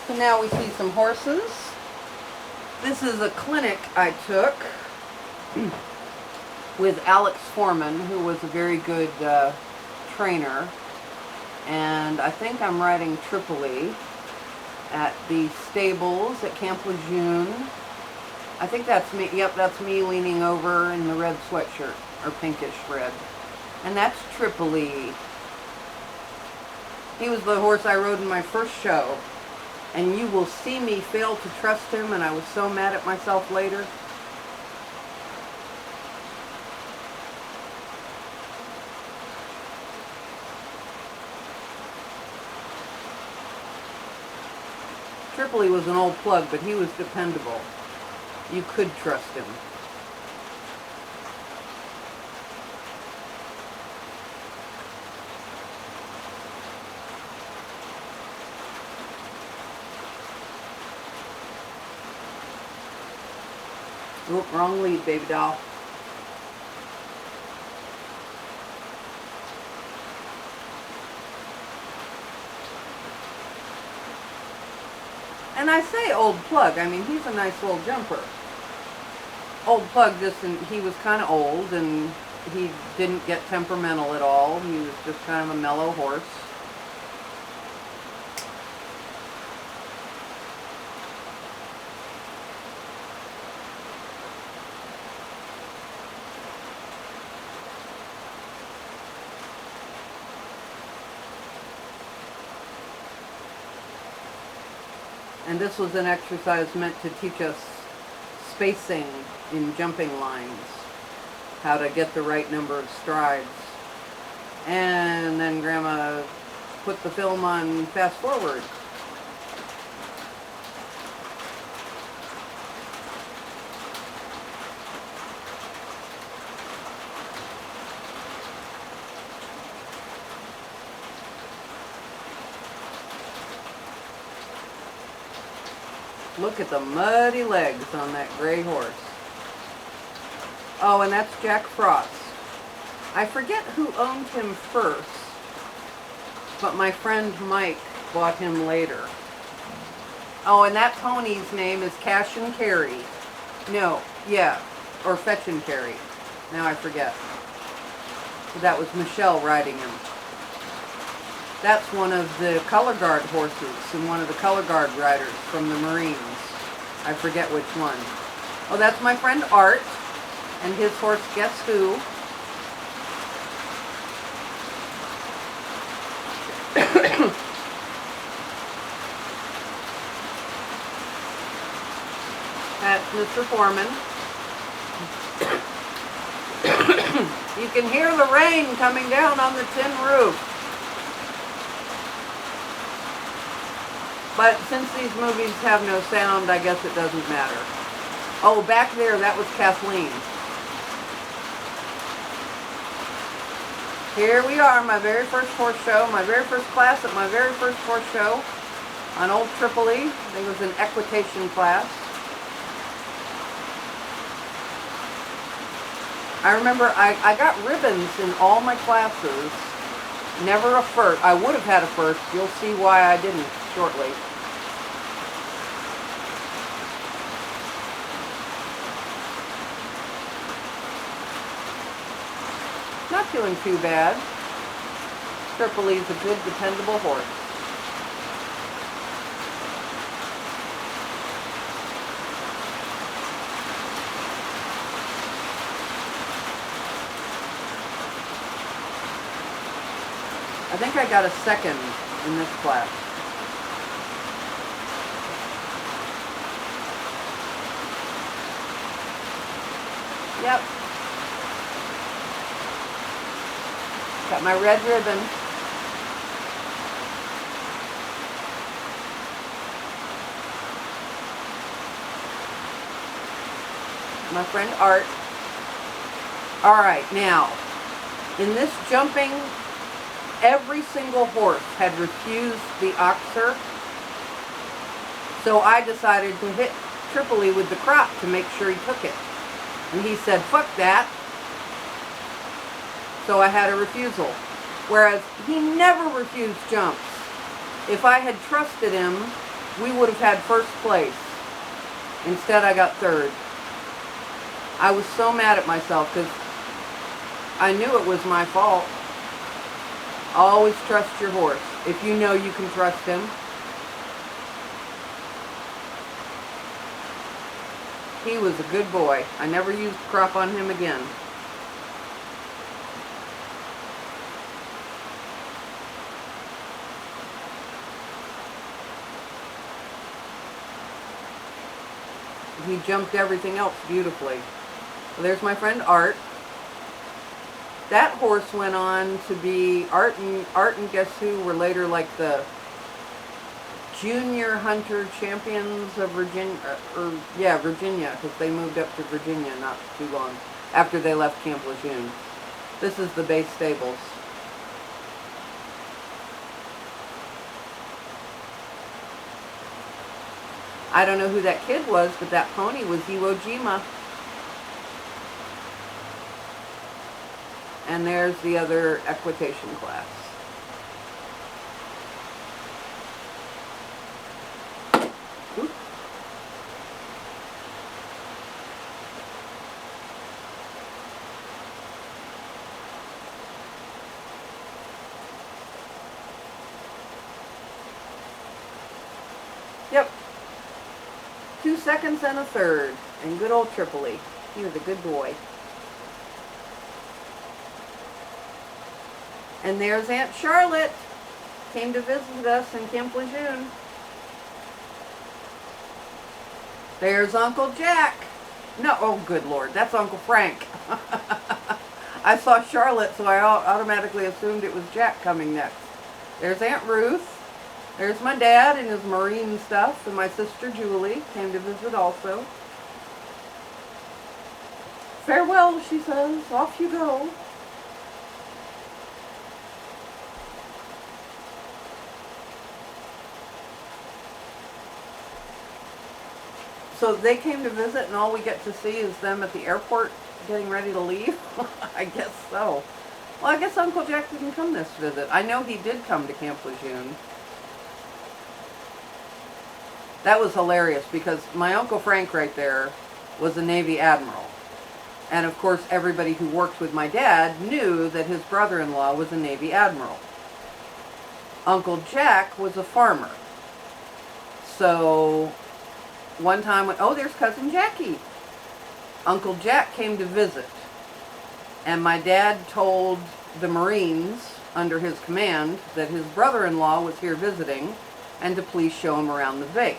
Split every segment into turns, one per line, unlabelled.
So now we see some horses. This is a clinic I took with Alex Foreman, who was a very good trainer. And I think I'm riding Tripoli at the stables at Camp Lejeune. I think that's me. Yep, that's me leaning over in the red sweatshirt, or pinkish red. And that's Tripoli. He was the horse I rode in my first show. And you will see me fail to trust him, and I was so mad at myself later. Tripoli was an old plug, but he was dependable. You could trust him. Oop, wrong lead, baby doll. And I say old plug, I mean, he's a nice little jumper. Old plug, he was kind of old, and he didn't get temperamental at all. He was just kind of a mellow horse. And this was an exercise meant to teach us spacing in jumping lines, how to get the right number of strides. And then Grandma put the film on fast forward. Look at the muddy legs on that gray horse. Oh, and that's Jack Frost. I forget who owned him first, but my friend Mike bought him later. Oh, and that pony's name is Cash and Carry. No, yeah, or Fetch and Carry. Now I forget. That was Michelle riding him. That's one of the color guard horses and one of the color guard riders from the Marines. I forget which one. Oh, that's my friend Art and his horse, Guess Who. That's Mr. Foreman. You can hear the rain coming down on the tin roof. But since these movies have no sound, I guess it doesn't matter. Oh, back there, that was Kathleen. Here we are, my very first horse show, my very first class at my very first horse show on Old Tripoli. It was an equitation class. I remember I got ribbons in all my classes. Never a first. I would have had a first. You'll see why I didn't shortly. Not doing too bad. Tripoli's a good, dependable horse. I think I got a second in this class. Yep. Got my red ribbon. My friend Art. All right, now, in this jumping, every single horse had refused the oxer, so I decided to hit Tripoli with the crop to make sure he took it. And he said, fuck that. So I had a refusal. Whereas he never refused jumps. If I had trusted him, we would have had first place. Instead, I got third. I was so mad at myself because I knew it was my fault. Always trust your horse. If you know you can trust him. He was a good boy. I never used crop on him again. He jumped everything else beautifully. Well, there's my friend Art. That horse went on to be Art and guess who were later like the junior hunter champions of Virginia, Virginia, because they moved up to Virginia not too long after they left Camp Lejeune. This is the base stables. I don't know who that kid was, but that pony was Iwo Jima. And there's the other equitation class. Oop. Yep. 2 seconds and a third. And good old Tripoli. He was a good boy. And there's Aunt Charlotte. Came to visit us in Camp Lejeune. There's Uncle Jack. No, oh good Lord, that's Uncle Frank. I saw Charlotte, so I automatically assumed it was Jack coming next. There's Aunt Ruth. There's my dad and his marine stuff, and my sister Julie came to visit also. Farewell, she says. Off you go. So they came to visit, and all we get to see is them at the airport getting ready to leave? I guess so. Well, I guess Uncle Jack didn't come this visit. I know he did come to Camp Lejeune. That was hilarious because my Uncle Frank right there was a Navy admiral. And of course, everybody who worked with my dad knew that his brother-in-law was a Navy admiral. Uncle Jack was a farmer. So one time, oh, there's Cousin Jackie. Uncle Jack came to visit. And my dad told the Marines under his command that his brother-in-law was here visiting and to please show him around the base.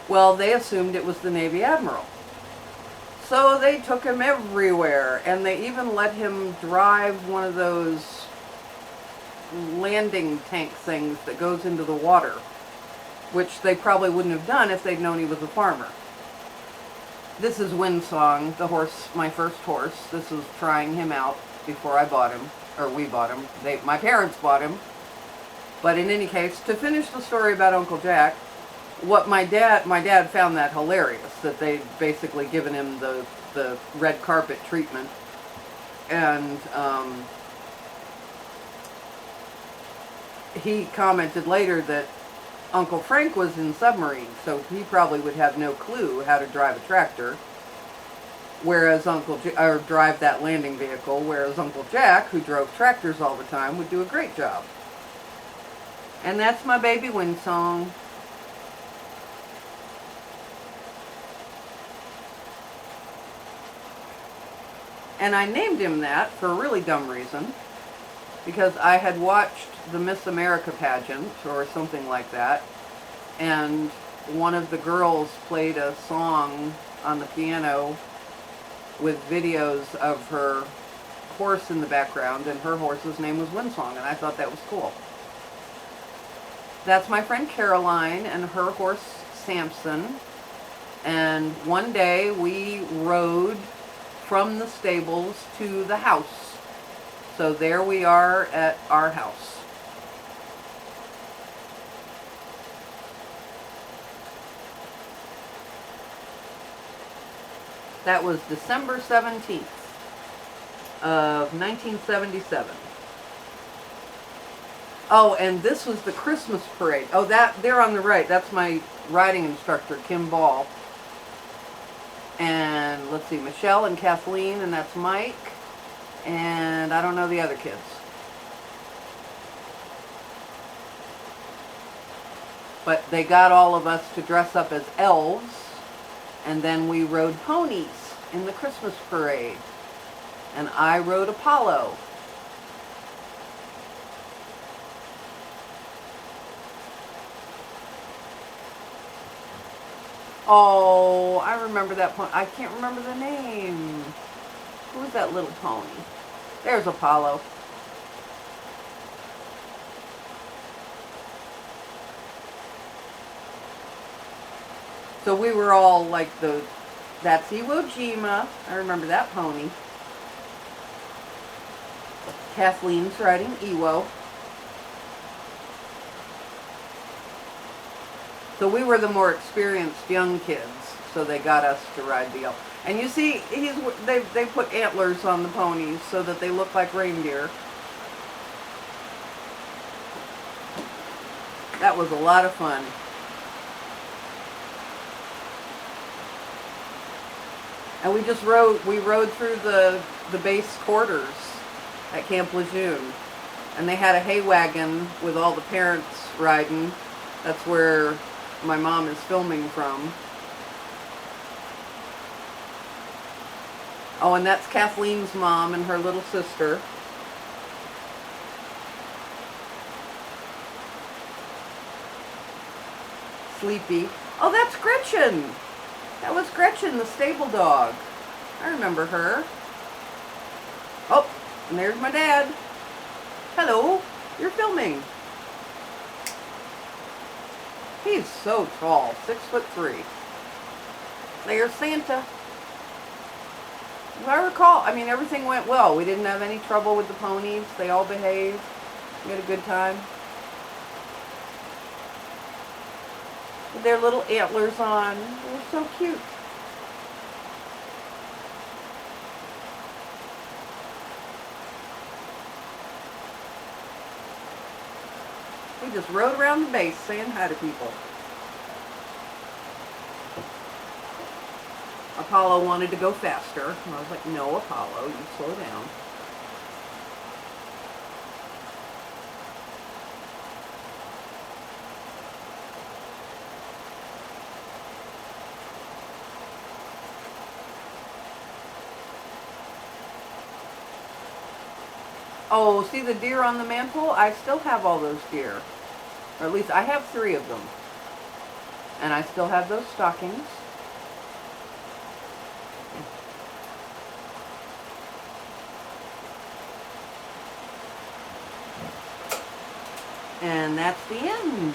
Well, they assumed it was the Navy Admiral. So they took him everywhere, and they even let him drive one of those landing tank things that goes into the water, which they probably wouldn't have done if they'd known he was a farmer. This is Windsong, the horse, my first horse. This was trying him out before I bought him, or we bought him. My parents bought him. But in any case, to finish the story about Uncle Jack, my dad found that hilarious, that they'd basically given him the red carpet treatment. And he commented later that Uncle Frank was in submarines, so he probably would have no clue how to drive a tractor, whereas or drive that landing vehicle, whereas Uncle Jack, who drove tractors all the time, would do a great job. And that's my baby Windsong. And I named him that for a really dumb reason, because I had watched the Miss America pageant or something like that, and one of the girls played a song on the piano with videos of her horse in the background, and her horse's name was Windsong, and I thought that was cool. That's my friend Caroline and her horse Sampson, and one day we rode from the stables to the house. So there we are at our house. That was December 17th of 1977. Oh, and this was the Christmas parade. Oh, that there on the right, that's my riding instructor, Kim Ball. And let's see, Michelle and Kathleen, and that's Mike. And I don't know the other kids. But they got all of us to dress up as elves, and then we rode ponies in the Christmas parade. And I rode Apollo. Oh, I remember that pony. I can't remember the name. Who was that little pony? There's Apollo. So we were all like that's Iwo Jima. I remember that pony. Kathleen's riding Iwo. So we were the more experienced young kids, so they got us to ride the elk. And you see, they put antlers on the ponies so that they look like reindeer. That was a lot of fun. And we rode through the base quarters at Camp Lejeune. And they had a hay wagon with all the parents riding. That's where my mom is filming from. Oh, and that's Kathleen's mom and her little sister. Sleepy. Oh, that's Gretchen. That was Gretchen, the stable dog. I remember her. Oh, and there's my dad. Hello, you're filming. He's so tall, 6'3". There's Santa. If I recall, I mean, everything went well. We didn't have any trouble with the ponies. They all behaved. We had a good time. With their little antlers on. They were so cute. We just rode around the base saying hi to people. Apollo wanted to go faster. And I was like, no, Apollo, you slow down. Oh, see the deer on the mantle? I still have all those deer. Or at least I have 3 of them. And I still have those stockings. And that's the end.